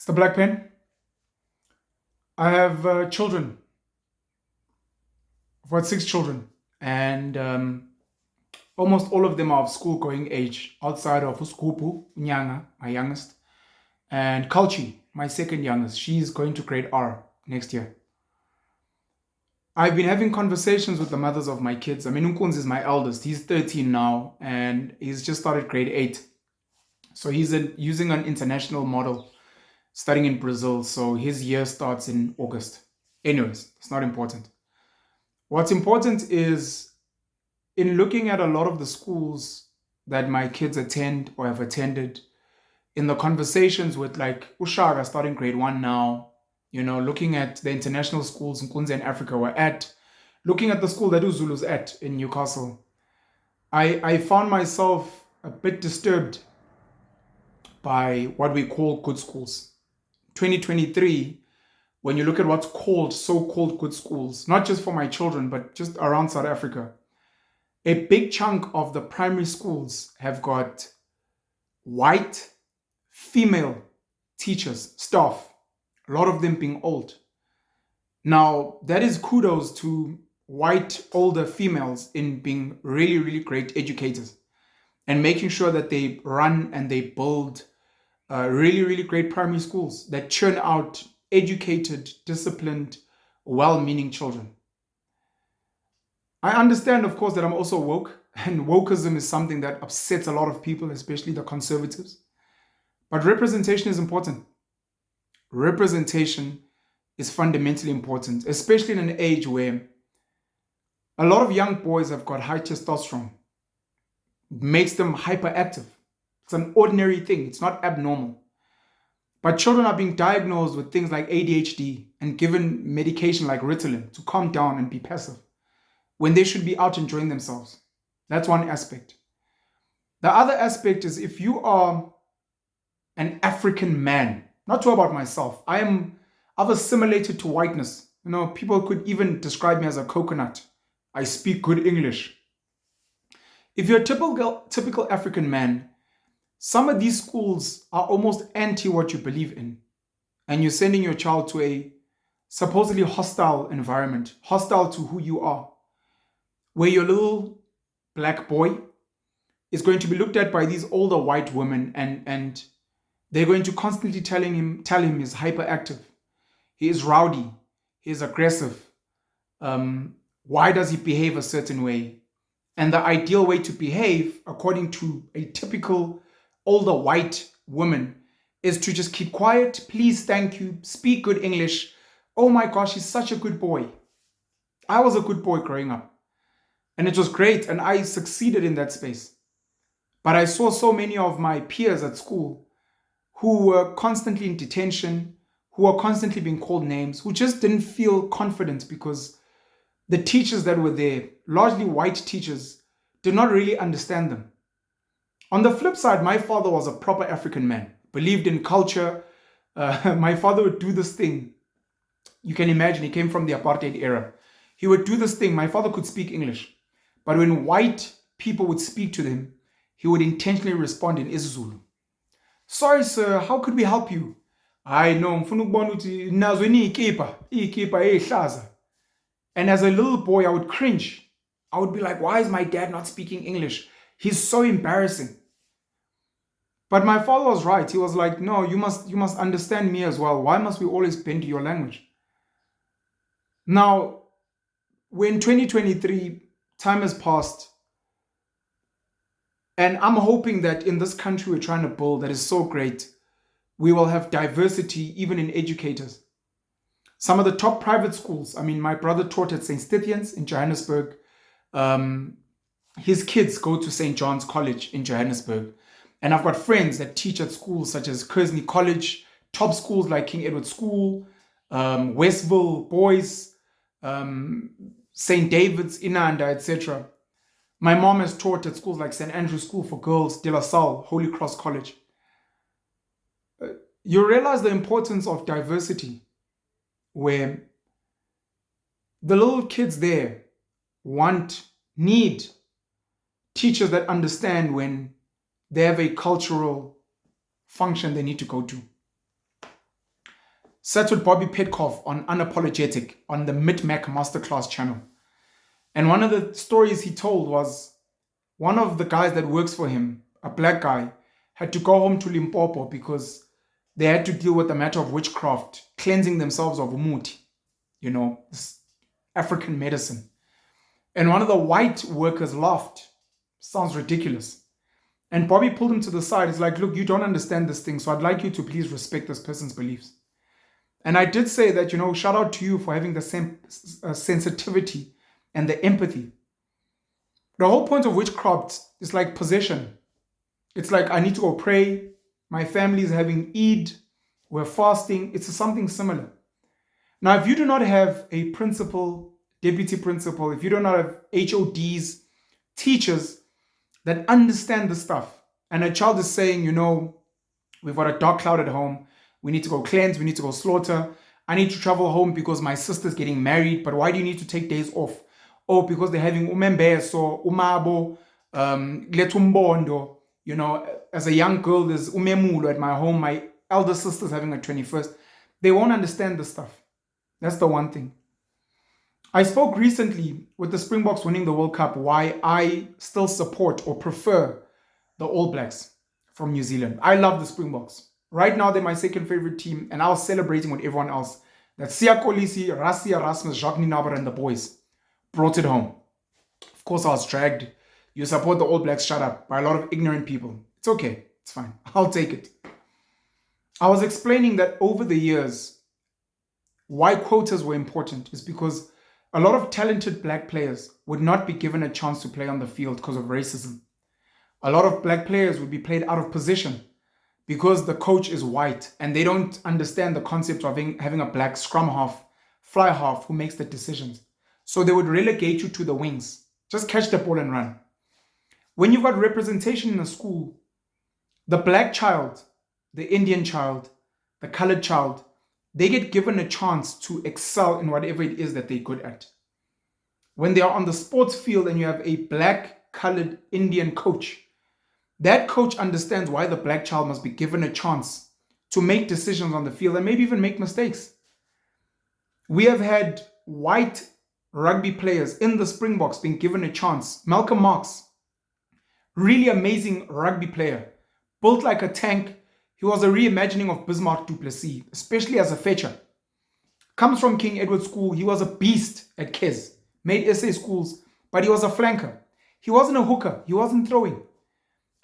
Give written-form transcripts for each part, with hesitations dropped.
It's the Black Pen. I have children. I've got 6 children, and almost all of them are of school-going age, outside of Uskupu, Nyanga, my youngest, and Kalchi, my second youngest. She's going to grade R next year. I've been having conversations with the mothers of my kids. I mean, Unkunz is my eldest. He's 13 now, and he's just started grade 8. So he's using an international model, studying in Brazil. So his year starts in August. Anyways, it's not important. What's important is in looking at a lot of the schools that my kids attend or have attended, in the conversations with like Ushaga starting grade 1 now, looking at the international schools in Kunze and Africa we're at, looking at the school that Uzulu's at in Newcastle, I found myself a bit disturbed by what we call good schools. 2023, when you look at what's called so-called good schools, not just for my children, but just around South Africa, a big chunk of the primary schools have got white female teachers, staff, a lot of them being old. Now, that is kudos to white older females in being really, really great educators and making sure that they run and they build really, really great primary schools that churn out educated, disciplined, well-meaning children. I understand, of course, that I'm also woke, and wokeism is something that upsets a lot of people, especially the conservatives. But representation is important. Representation is fundamentally important, especially in an age where a lot of young boys have got high testosterone. It makes them hyperactive. It's an ordinary thing. It's not abnormal. But children are being diagnosed with things like ADHD and given medication like Ritalin to calm down and be passive when they should be out enjoying themselves. That's one aspect. The other aspect is if you are an African man, not true about myself, I've assimilated to whiteness. People could even describe me as a coconut. I speak good English. If you're a typical African man, some of these schools are almost anti what you believe in. And you're sending your child to a supposedly hostile environment, hostile to who you are, where your little black boy is going to be looked at by these older white women and they're going to constantly tell him he's hyperactive, he is rowdy, he is aggressive. Why does he behave a certain way? And the ideal way to behave, according to a typical older white woman, is to just keep quiet, please, thank you, speak good English. Oh my gosh, he's such a good boy. I was a good boy growing up. And it was great, and I succeeded in that space. But I saw so many of my peers at school who were constantly in detention, who were constantly being called names, who just didn't feel confident because the teachers that were there, largely white teachers, did not really understand them. On the flip side, my father was a proper African man, believed in culture. My father would do this thing. You can imagine, he came from the apartheid era. He would do this thing. My father could speak English. But when white people would speak to them, he would intentionally respond in isiZulu. Sorry, sir, how could we help you? I know, ngifuna ukubona ukuthi nazo iyikipa ehlaza. And as a little boy, I would cringe. I would be like, why is my dad not speaking English? He's so embarrassing. But my father was right. He was like, no, you must understand me as well. Why must we always bend to your language? Now, when 2023, time has passed, and I'm hoping that in this country we're trying to build that is so great, we will have diversity even in educators. Some of the top private schools, my brother taught at St. Stithians in Johannesburg. His kids go to St. John's College in Johannesburg. And I've got friends that teach at schools such as Kersney College, top schools like King Edward School, Westville Boys, St. David's, Inanda, etc. My mom has taught at schools like St. Andrew's School for Girls, De La Salle, Holy Cross College. You realize the importance of diversity, where the little kids there need teachers that understand when they have a cultural function they need to go to. Sat with Bobby Petkoff on Unapologetic on the Mid-Mac Masterclass channel. And one of the stories he told was one of the guys that works for him, a black guy, had to go home to Limpopo because they had to deal with the matter of witchcraft, cleansing themselves of umuti, this African medicine. And one of the white workers laughed. Sounds ridiculous. And Bobby pulled him to the side. He's like, look, you don't understand this thing, so I'd like you to please respect this person's beliefs. And I did say that, shout out to you for having the same sensitivity and the empathy. The whole point of witchcraft is like possession. It's like, I need to go pray. My family is having Eid. We're fasting. It's something similar. Now, if you do not have a principal, deputy principal, if you do not have HODs, teachers that understand the stuff, and a child is saying, we've got a dark cloud at home. We need to go cleanse. We need to go slaughter. I need to travel home because my sister's getting married. But why do you need to take days off? Oh, because they're having umembeso, umabo, letumbondo. As a young girl, there's umemulo at my home. My elder sister's having her 21st. They won't understand this stuff. That's the one thing. I spoke recently with the Springboks winning the World Cup why I still support or prefer the All Blacks from New Zealand. I love the Springboks. Right now, they're my second favorite team, and I was celebrating with everyone else that Siya Kolisi, Rassie Erasmus, Jacques Nienaber, and the boys brought it home. Of course, I was dragged. You support the All Blacks, shut up, by a lot of ignorant people. It's okay. It's fine. I'll take it. I was explaining that over the years, why quotas were important is because a lot of talented black players would not be given a chance to play on the field because of racism. A lot of black players would be played out of position because the coach is white and they don't understand the concept of having a black scrum half, fly half who makes the decisions. So they would relegate you to the wings. Just catch the ball and run. When you've got representation in a school, the black child, the Indian child, the colored child, they get given a chance to excel in whatever it is that they're good at. When they are on the sports field and you have a black, colored Indian coach, that coach understands why the black child must be given a chance to make decisions on the field and maybe even make mistakes. We have had white rugby players in the Springboks being given a chance. Malcolm Marx, really amazing rugby player, built like a tank. He was a reimagining of Bismarck du Plessis, especially as a fetcher. Comes from King Edward School. He was a beast at Kes. Made SA schools, but he was a flanker. He wasn't a hooker. He wasn't throwing.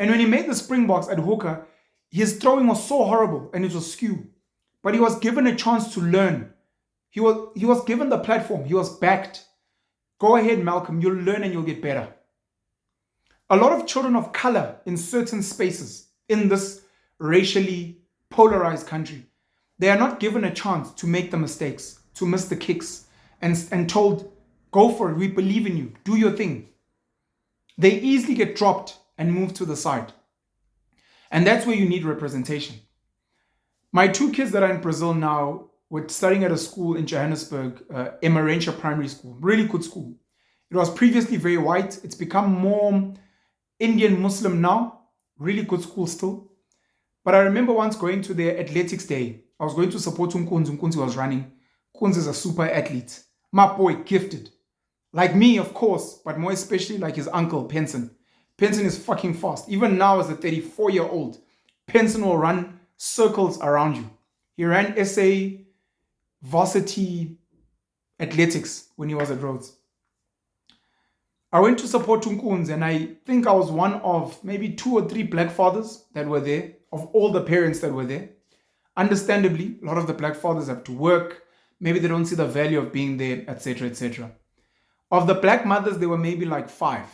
And when he made the Springboks at hooker, his throwing was so horrible and it was skew. But he was given a chance to learn. He was given the platform. He was backed. Go ahead, Malcolm. You'll learn and you'll get better. A lot of children of color in certain spaces in this racially polarized country, they are not given a chance to make the mistakes, to miss the kicks, and told, go for it, we believe in you, do your thing. They easily get dropped and moved to the side. And that's where you need representation. My two kids that are in Brazil now were studying at a school in Johannesburg, Emerência Primary School, really good school. It was previously very white. It's become more Indian Muslim now, really good school still. But I remember once going to their athletics day. I was going to support Nkunzi. Nkunzi was running. Nkunzi is a super athlete. My boy, gifted. Like me, of course, but more especially like his uncle, Penson. Penson is fucking fast. Even now as a 34-year-old, Penson will run circles around you. He ran SA varsity athletics when he was at Rhodes. I went to support Nkunzi and I think I was one of maybe 2 or 3 black fathers that were there, of all the parents that were there. Understandably, a lot of the black fathers have to work. Maybe they don't see the value of being there, etc., etc. Of the black mothers, there were maybe like 5.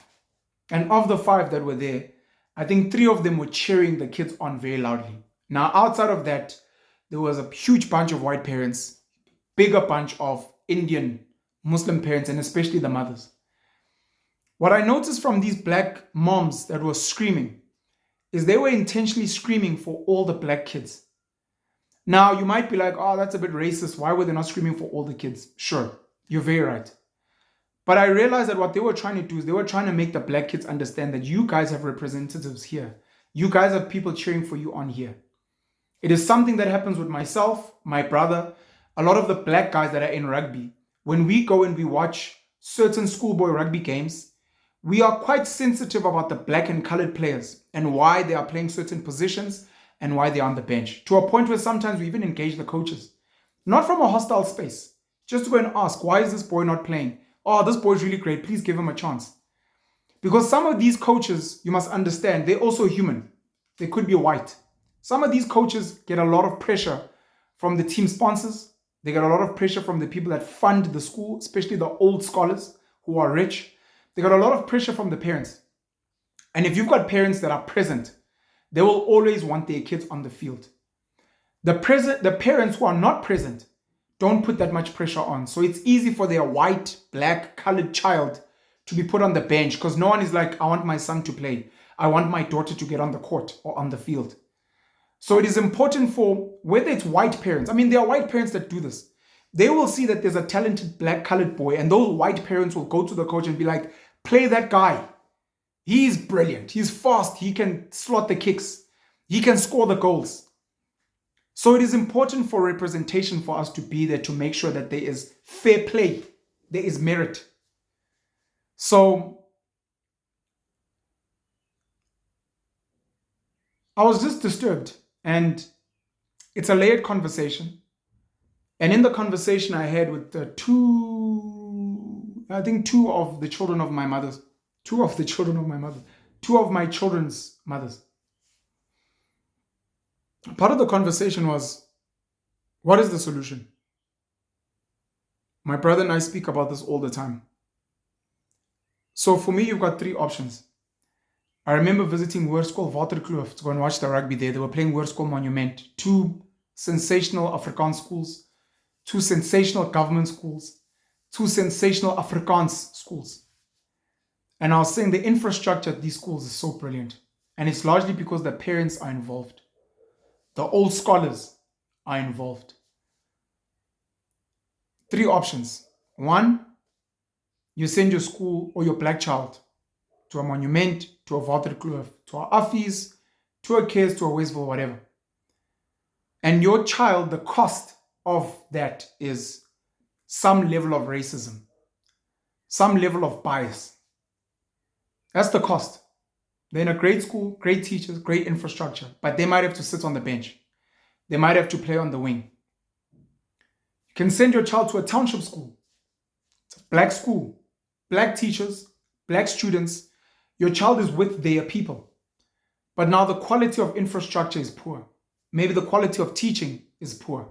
And of the 5 that were there, I think 3 of them were cheering the kids on very loudly. Now, outside of that, there was a huge bunch of white parents, bigger bunch of Indian Muslim parents, and especially the mothers. What I noticed from these black moms that were screaming is they were intentionally screaming for all the black kids. Now, you might be like, oh, that's a bit racist. Why were they not screaming for all the kids? Sure, you're very right. But I realized that what they were trying to do is they were trying to make the black kids understand that you guys have representatives here. You guys have people cheering for you on here. It is something that happens with myself, my brother, a lot of the black guys that are in rugby. When we go and we watch certain schoolboy rugby games, we are quite sensitive about the black and colored players and why they are playing certain positions and why they're on the bench. To a point where sometimes we even engage the coaches. Not from a hostile space, just to go and ask, why is this boy not playing? Oh, this boy's really great. Please give him a chance. Because some of these coaches, you must understand, they're also human. They could be white. Some of these coaches get a lot of pressure from the team sponsors. They get a lot of pressure from the people that fund the school, especially the old scholars who are rich. They got a lot of pressure from the parents. And if you've got parents that are present, they will always want their kids on the field. The parents who are not present don't put that much pressure on. So it's easy for their white, black, colored child to be put on the bench because no one is like, I want my son to play. I want my daughter to get on the court or on the field. So it is important for, whether it's white parents, I mean, there are white parents that do this. They will see that there's a talented black colored boy and those white parents will go to the coach and be like, play that guy. He's brilliant. He's fast. He can slot the kicks. He can score the goals. So it is important for representation for us to be there to make sure that there is fair play. There is merit. So I was just disturbed, and it's a layered conversation. And in the conversation I had with two of the children of my mother, two of my children's mothers. Part of the conversation was, what is the solution? My brother and I speak about this all the time. So for me, you've got three options. I remember visiting Hoërskool Waterkloof to go and watch the rugby there. They were playing Hoërskool Monument, two sensational Afrikaans schools, two sensational government schools, two sensational Afrikaans schools. And I was saying the infrastructure at these schools is so brilliant. And it's largely because the parents are involved. The old scholars are involved. Three options. One, you send your school or your black child to a monument, to a Waterkloof, to a Affies, to a Cares, to a Westville, whatever. And your child, the cost of that is some level of racism, some level of bias. That's the cost. They're in a great school, great teachers, great infrastructure, but they might have to sit on the bench. They might have to play on the wing. You can send your child to a township school. It's a black school, black teachers, black students. Your child is with their people. But now the quality of infrastructure is poor. Maybe the quality of teaching is poor.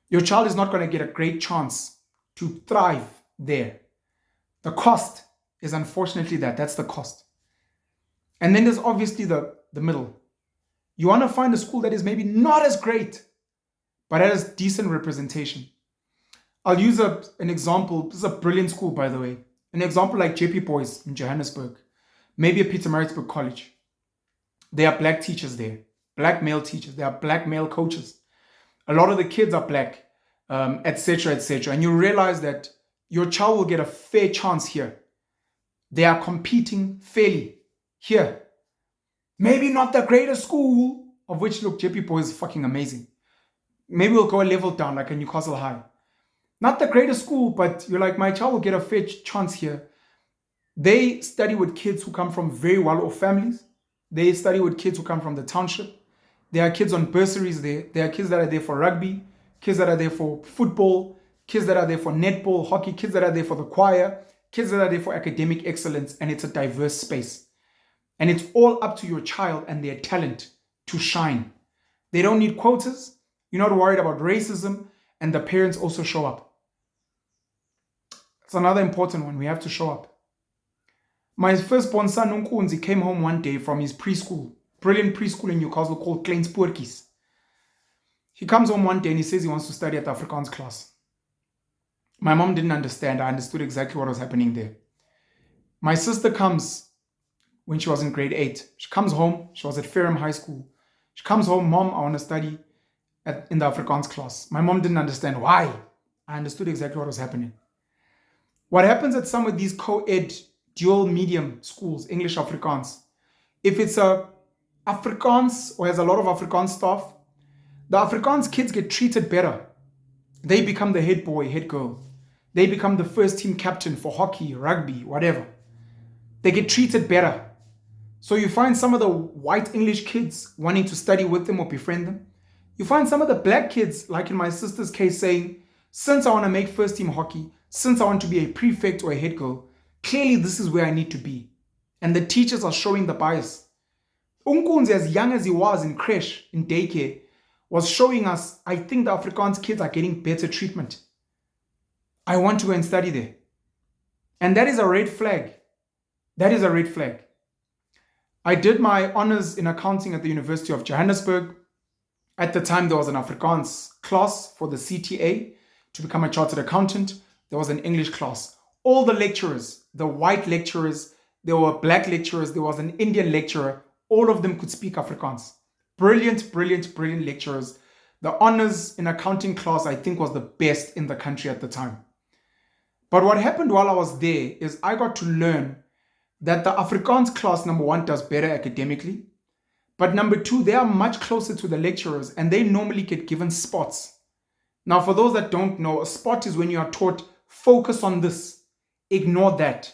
Your child is not going to get a great chance to thrive there. The cost is unfortunately that's the cost. And then there's obviously the middle. You want to find a school that is maybe not as great, but has decent representation. I'll use an example. This is a brilliant school, by the way. An example like JP Boys in Johannesburg. Maybe a Pietermaritzburg College. There are black teachers there. Black male teachers. There are black male coaches. A lot of the kids are black, etc., etc. And you realize that your child will get a fair chance here. They are competing fairly here. Maybe not the greatest school, of which, look, JP Boy is fucking amazing. Maybe we'll go a level down, like a Newcastle High. Not the greatest school, but you're like, my child will get a fair chance here. They study with kids who come from very well-off families. They study with kids who come from the township. There are kids on bursaries there. There are kids that are there for rugby, kids that are there for football, kids that are there for netball, hockey, kids that are there for the choir, kids that are there for academic excellence, and it's a diverse space. And it's all up to your child and their talent to shine. They don't need quotas. You're not worried about racism, and the parents also show up. It's another important one. We have to show up. My firstborn son, Nkunzi, came home one day from his preschool, brilliant preschool in Newcastle called Kleins Poortjies. He comes home one day and he says he wants to study at the Afrikaans class. My mom didn't understand. I understood exactly what was happening there. My sister comes when she was in grade 8. She comes home. She was at Ferrum High School. She comes home, Mom, I want to study in the Afrikaans class. My mom didn't understand why. I understood exactly what was happening. What happens at some of these co-ed dual medium schools, English Afrikaans, if it's a Afrikaans or has a lot of Afrikaans staff, The Afrikaans kids get treated better. They become the head boy, head girl. They become the first team captain for hockey, rugby, whatever. They get treated better. So you find some of the white English kids wanting to study with them or befriend them. You find some of the black kids, like in my sister's case, saying, since I want to make first team hockey, since I want to be a prefect or a head girl, clearly this is where I need to be. And the teachers are showing the bias. Unkunzi, as young as he was in creche, in daycare, was showing us, I think the Afrikaans kids are getting better treatment. I want to go and study there. And that is a red flag. That is a red flag. I did my honors in accounting at the University of Johannesburg. At the time, there was an Afrikaans class for the CTA to become a chartered accountant. There was an English class. All the lecturers, the white lecturers, there were black lecturers, there was an Indian lecturer, all of them could speak Afrikaans. Brilliant, brilliant, brilliant lecturers. The honors in accounting class, I think, was the best in the country at the time. But what happened while I was there is I got to learn that the Afrikaans class, number one, does better academically. But number two, they are much closer to the lecturers and they normally get given spots. Now, for those that don't know, a spot is when you are taught, focus on this, ignore that.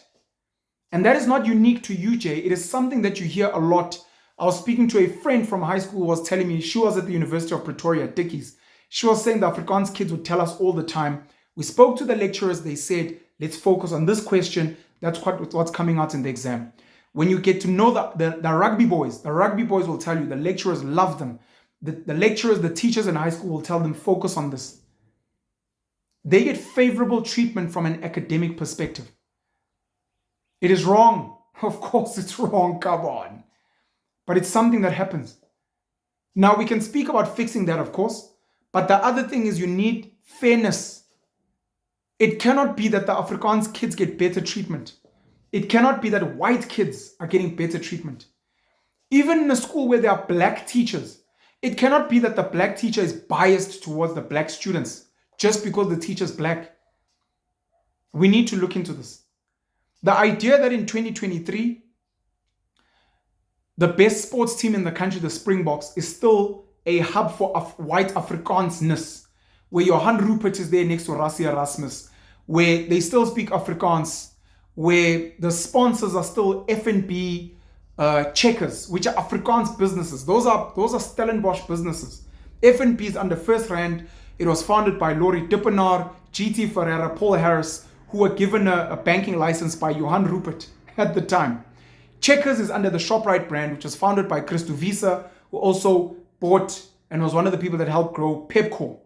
And that is not unique to UJ. It is something that you hear a lot. I was speaking to a friend from high school who was telling me, she was at the University of Pretoria, Dickies. She was saying the Afrikaans kids would tell us all the time. We spoke to the lecturers, they said, let's focus on this question. That's what's coming out in the exam. When you get to know the rugby boys will tell you, the lecturers love them. The lecturers, the teachers in high school will tell them, focus on this. They get favorable treatment from an academic perspective. It is wrong. Of course it's wrong, come on. But it's something that happens. Now we can speak about fixing that, of course. But the other thing is you need fairness. It cannot be that the Afrikaans kids get better treatment. It cannot be that white kids are getting better treatment. Even in a school where there are black teachers, it cannot be that the black teacher is biased towards the black students just because the teacher is black. We need to look into this. The idea that in 2023, the best sports team in the country, the Springboks, is still a hub for white Afrikaansness, where Johan Rupert is there next to Rassie Erasmus, where they still speak Afrikaans, where the sponsors are still F&B Checkers, which are Afrikaans businesses. Those are Stellenbosch businesses. F&B is under First Rand. It was founded by Laurie Dippenaar, GT Ferreira, Paul Harris, who were given a banking license by Johan Rupert at the time. Checkers is under the ShopRite brand, which was founded by Christo Visa, who also bought and was one of the people that helped grow Pepco.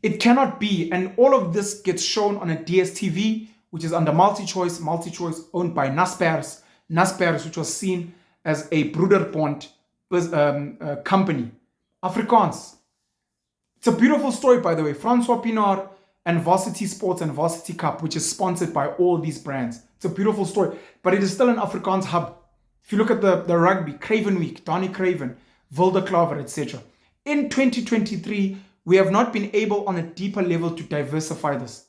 It cannot be, and all of this gets shown on a DSTV, which is under MultiChoice owned by Naspers, which was seen as a Broederbond company. Afrikaans. It's a beautiful story, by the way. Francois Pienaar and Varsity Sports and Varsity Cup, which is sponsored by all these brands. It's a beautiful story, but it is still an Afrikaans hub. If you look at the rugby, Craven Week, Donnie Craven, Wilde Klaver, etc. In 2023, we have not been able on a deeper level to diversify this.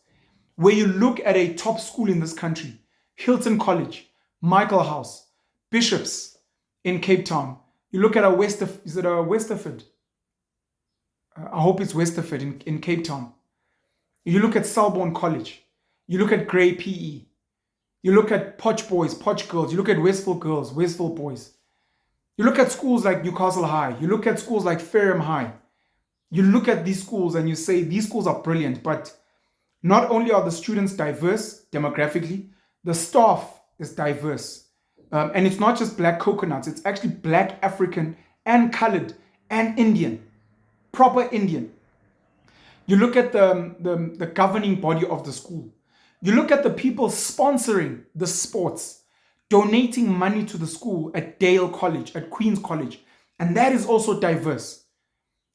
Where you look at a top school in this country, Hilton College, Michael House, Bishops in Cape Town. You look at Westerford? I hope it's Westerford in Cape Town. You look at Selborne College. You look at Grey PE. You look at Poch Boys, Poch Girls. You look at Westville Girls, Westville Boys. You look at schools like Newcastle High. You look at schools like Fareham High. You look at these schools and you say, these schools are brilliant, but not only are the students diverse demographically, the staff is diverse. And it's not just black coconuts, it's actually black, African, and colored, and Indian. Proper Indian. You look at the governing body of the school. You look at the people sponsoring the sports, donating money to the school at Dale College, at Queen's College. And that is also diverse.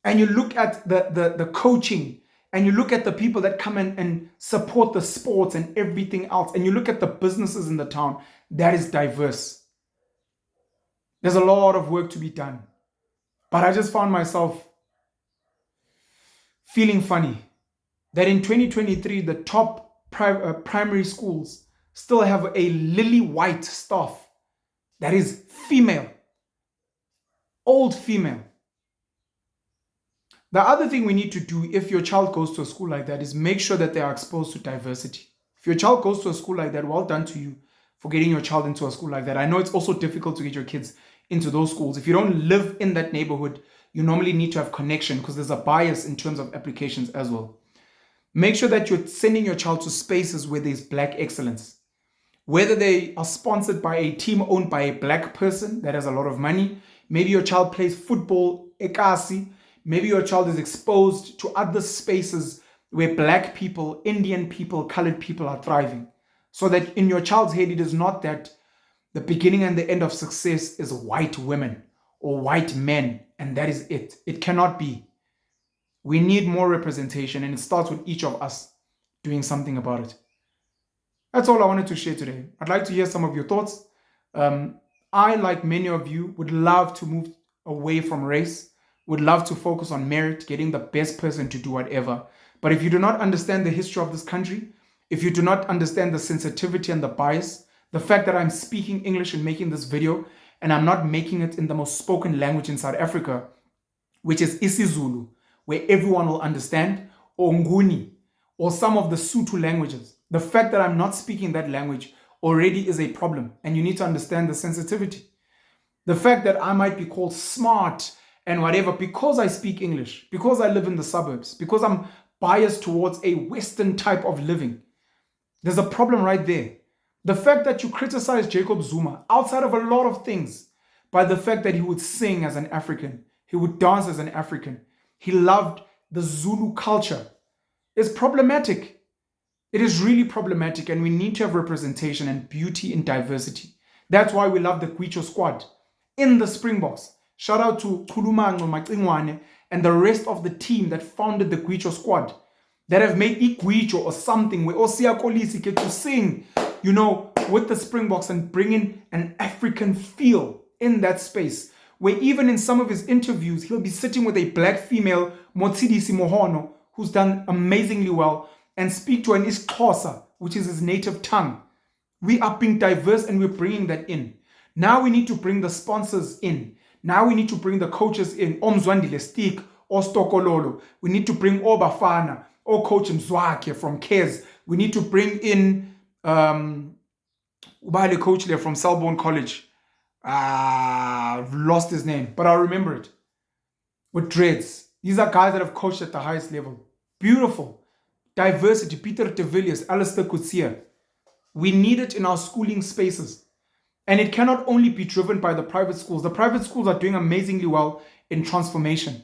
And you look at the coaching, and you look at the people that come in and support the sports and everything else. And you look at the businesses in the town, that is diverse. There's a lot of work to be done. But I just found myself feeling funny that in 2023, the top primary schools still have a lily white staff that is female, old female. The other thing we need to do if your child goes to a school like that is make sure that they are exposed to diversity. If your child goes to a school like that, well done to you for getting your child into a school like that. I know it's also difficult to get your kids into those schools. If you don't live in that neighborhood, you normally need to have connection because there's a bias in terms of applications as well. Make sure that you're sending your child to spaces where there's black excellence. Whether they are sponsored by a team owned by a black person that has a lot of money, maybe your child plays football, ekasi, maybe your child is exposed to other spaces where black people, Indian people, colored people are thriving. So that in your child's head, it is not that the beginning and the end of success is white women or white men, and that is it. It cannot be. We need more representation, and it starts with each of us doing something about it. That's all I wanted to share today. I'd like to hear some of your thoughts. I, like many of you, would love to move away from race, would love to focus on merit, getting the best person to do whatever. But if you do not understand the history of this country, if you do not understand the sensitivity and the bias, the fact that I'm speaking English and making this video, and I'm not making it in the most spoken language in South Africa, which is isiZulu, where everyone will understand, or Nguni, or some of the Sotho languages. The fact that I'm not speaking that language already is a problem, and you need to understand the sensitivity. The fact that I might be called smart and whatever because I speak English, because I live in the suburbs, because I'm biased towards a Western type of living. There's a problem right there. The fact that you criticize Jacob Zuma outside of a lot of things by the fact that he would sing as an African, he would dance as an African, he loved the Zulu culture, is problematic. It is really problematic, and we need to have representation and beauty in diversity. That's why we love the Gwicho squad in the Springboks. Shout out to Kulumango Macingwane and the rest of the team that founded the Gwicho squad that have made Igwicho or something where Osia Kolisi get to sing, with the Springboks and bring in an African feel in that space. Where even in some of his interviews, he'll be sitting with a black female, Motsidisi Mohono, who's done amazingly well, and speak to an isiXhosa, which is his native tongue. We are being diverse and we're bringing that in. Now we need to bring the sponsors in. Now we need to bring the coaches in. Omzwandile Stick or Stokololo. We need to bring Obafana or Coach Mzwake from Kes. We need to bring in Ubale coach there from Selborne College. I've lost his name, but I'll remember it. With dreads. These are guys that have coached at the highest level. Beautiful. Diversity. Peter de Villiers, Alistair Coetzee. We need it in our schooling spaces. And it cannot only be driven by the private schools. The private schools are doing amazingly well in transformation.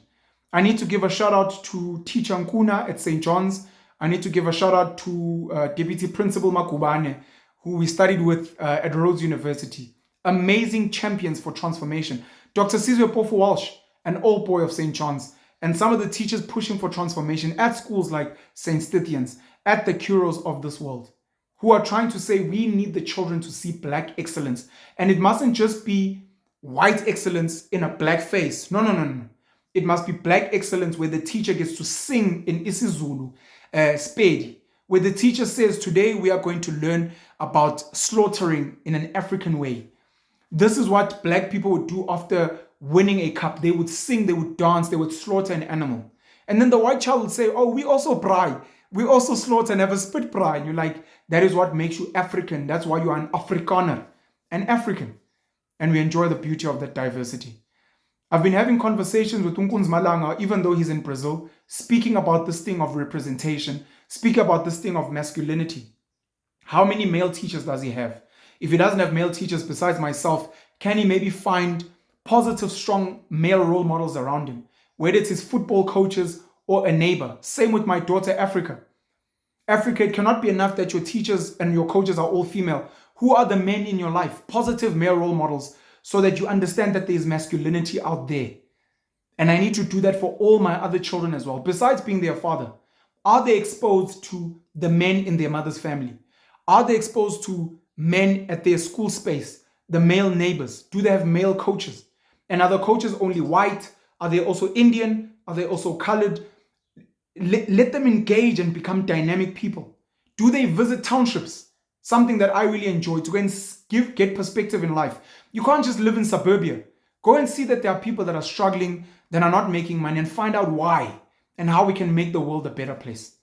I need to give a shout out to Teacher Nkuna at St. John's. I need to give a shout out to Deputy Principal Makubane, who we studied with at Rhodes University. Amazing champions for transformation. Dr. Sizwe Pofu Walsh, an old boy of St. John's, and some of the teachers pushing for transformation at schools like St. Stithians, at the Curos of this world, who are trying to say we need the children to see black excellence. And it mustn't just be white excellence in a black face. No. It must be black excellence where the teacher gets to sing in isiZulu, Spedi, where the teacher says, today we are going to learn about slaughtering in an African way. This is what black people would do after winning a cup. They would sing, they would dance, they would slaughter an animal. And then the white child would say, oh, we also braai. We also slaughter and have a spit braai. And you're like, that is what makes you African. That's why you are an Afrikaner, an African. And we enjoy the beauty of that diversity. I've been having conversations with Unkunz Malanga, even though he's in Brazil, speaking about this thing of representation, speak about this thing of masculinity. How many male teachers does he have? If he doesn't have male teachers besides myself, can he maybe find positive, strong male role models around him? Whether it's his football coaches or a neighbor. Same with my daughter, Africa. Africa, it cannot be enough that your teachers and your coaches are all female. Who are the men in your life? Positive male role models, so that you understand that there is masculinity out there. And I need to do that for all my other children as well. Besides being their father, are they exposed to the men in their mother's family? Are they exposed to men at their school space, the male neighbors? Do they have male coaches? And are the coaches only white? Are they also Indian? Are they also colored? Let them engage and become dynamic people. Do they visit townships? Something that I really enjoy, to go and get perspective in life. You can't just live in suburbia Go and see that there are people that are struggling, that are not making money, and find out why and how we can make the world a better place.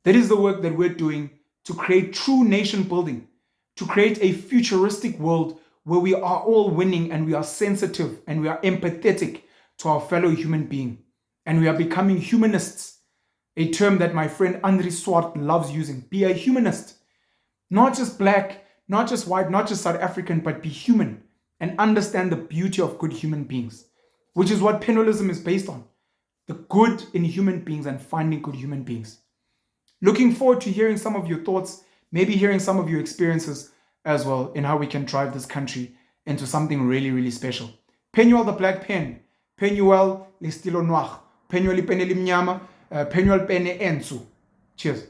That is the work that we're doing to create true nation building, to create a futuristic world where we are all winning and we are sensitive and we are empathetic to our fellow human being. And we are becoming humanists, a term that my friend Andri Swart loves using. Be a humanist. Not just black, not just white, not just South African, but be human and understand the beauty of good human beings, which is what penalism is based on. The good in human beings and finding good human beings. Looking forward to hearing some of your thoughts, maybe hearing some of your experiences as well in how we can drive this country into something really, really special. Penuel the Black Pen, Penuel l'estilo noir, Penuel pene limnyama, Penuel pene ensu. Cheers.